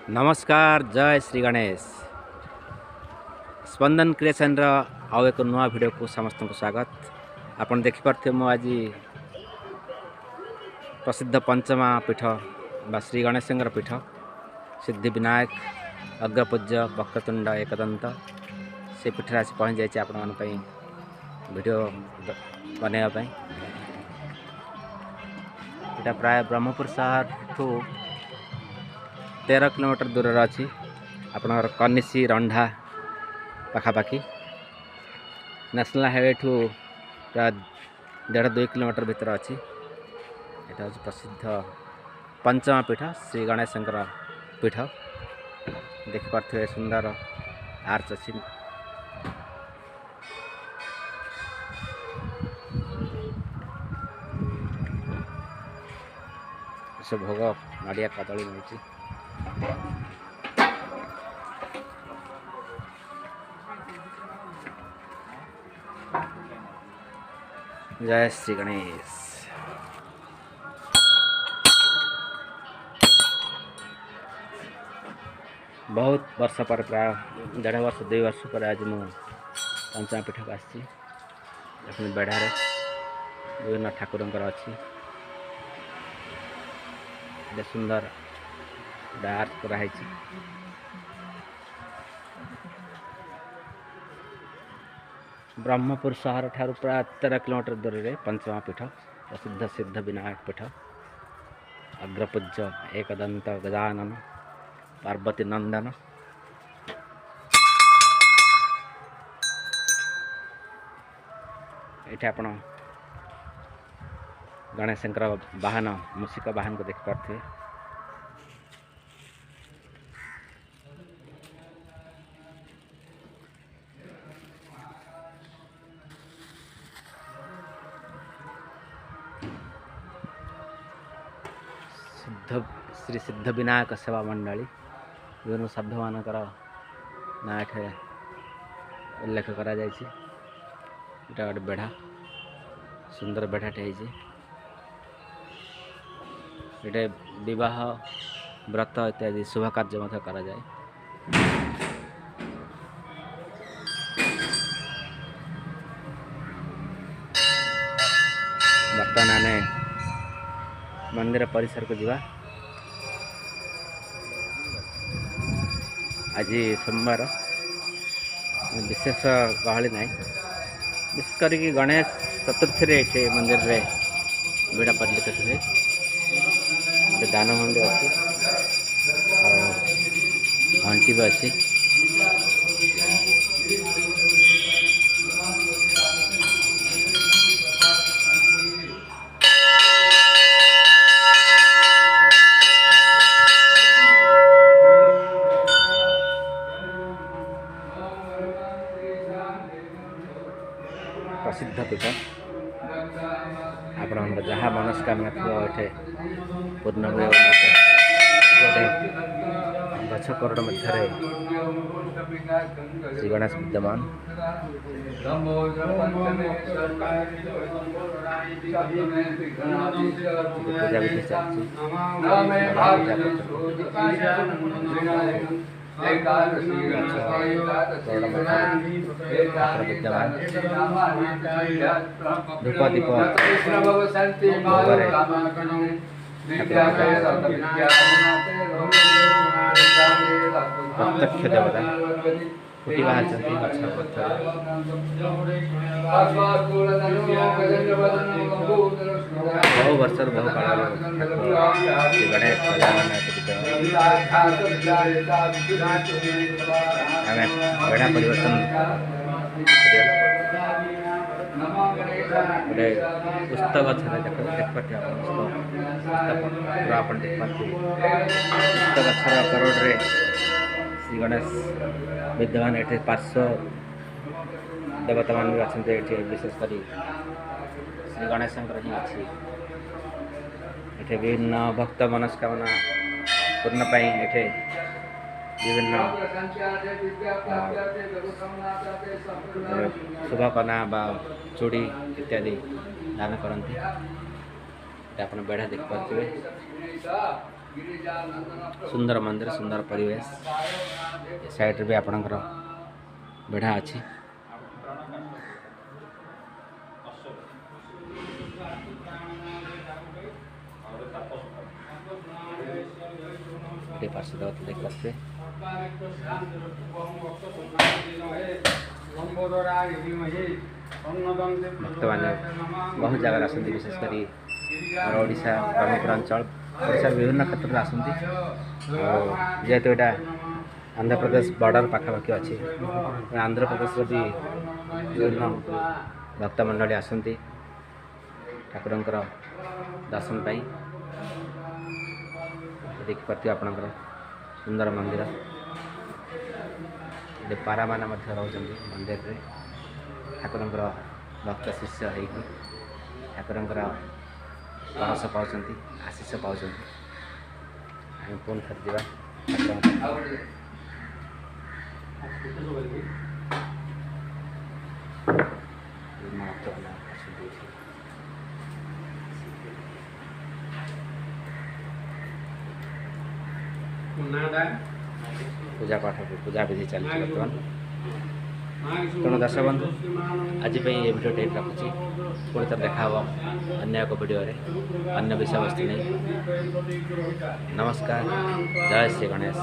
नमस्कार जय श्री गणेश स्पंदन क्रिएशन आउ एक नुआ वीडियो को समस्त को स्वागत। आपन देखि पारथे मो आज प्रसिद्ध पंचमा पीठ बा श्री गणेश पीठ सिद्धि विनायक अग्रपूज्य वक्रतुंड एकदंत से पीठ आसी पहुँच जाइए आपण मान वीडियो बनवाई। यहाँ प्राय ब्रह्मपुर शहर ठू 13 किलोमीटर दूर अच्छी आपणकर कनिसी रंढा पाखापाखि नेशनल हाईवे ठू प्राय 1.5-2 किलोमीटर भीतर अच्छी। यहाँ हूँ प्रसिद्ध पंचमा पीठ श्री गणेश पीठ देखिपे सुंदर आर्च अच्छी। से भोग नड़िया कदली मिलूँ। जय श्री गणेश। बहुत वर्ष पर प्राय 1.5 वर्ष 2 वर्ष पर आज मु पंचमा पीठ को आसी बेढ़ारे विभिन्न ठाकुर अच्छी सुंदर डार्क कराई। ब्रह्मपुर शहर ठार प्राय 13 किलोमीटर दूर में पंचमा पीठ प्रसिद्ध सिद्ध विनायक पीठ अग्रपूज्य एकदंत गजानन पार्वती नंदन। ये आप गणेश वाहन मूषिक वाहन को देख पारे। श्री सिद्ध विनायक सेवा मंडली विभिन्न साधु मानकर ना उल्लेख करा जायछि। एटा गोटे बेढ़ा सुंदर बेढ़ाटे होइछि। ये विवाह व्रत इत्यादि शुभ कार्य मध्य करा जाए। बर्तमान आने मंदिर परिसर को जीवा। आज सोमवार विशेष गहली ना विशेष करके गणेश चतुर्थी ये मंदिर रे भिड़ा परिलक्षित हुए। दान मंडी अच्छी घंटी भी अच्छी। प्रसिद्ध पीठ आप जहाँ मनस्कामना थी पूर्ण हुए। गछ करोड़ मध्य श्री गणेश विद्यमान। पूजा विधि चलती विद्यमान धूप दीप प्रत्यक्ष देवता फुटी बाहर बहु वर्ष बहु काल गणेश बेढ़ा परिवर्तन गोटे पुस्तक गच्छे देख पारे आप देख पारे पुस्तक गच्छर करोड़ श्री गणेश विद्यमान। ये पार्श्व देवता मान भी अच्छा ये विशेषकर श्री गणेश ही अच्छी। ये विभिन्न भक्त मनस्कामना पूर्ण ये विभिन्न शुभकना बा चूड़ी इत्यादि दान करती। आप बेढ़ा देख पारे सुंदर मंदिर सुंदर परिवेश साइड भी आपणकर बेढ़ा अच्छी पार्श्व देख सकते भक्त मैंने बहुत जगह आसती विशेषकर ओडिशा ब्रह्मपुर अंचल ओडिशा विभिन्न क्षेत्र में आसती जेहेतु यहाँ आंध्र प्रदेश बॉर्डर पाखापाखि अच्छी आंध्र प्रदेश भी विभिन्न भक्त मंडली आसती ठाकुरंकर दर्शन पाई देखिए आपणकर सुंदर मंदिर पारा मान रोच मंदिर रे ठाकुरंकर भक्त शिष्य होगी ठाकुरंकर परस पाँच आशीष पाँच आम पुणी थर जा पूजा पाठ पूजा विधि चलती बर्तमान तेणु दर्शक बंधु आज ये वीडियो टेप रखुच्छी पुणी थर देखा अन्य एक वीडियो अन्य विषय वस्तु नहीं नमस्कार जय श्री गणेश।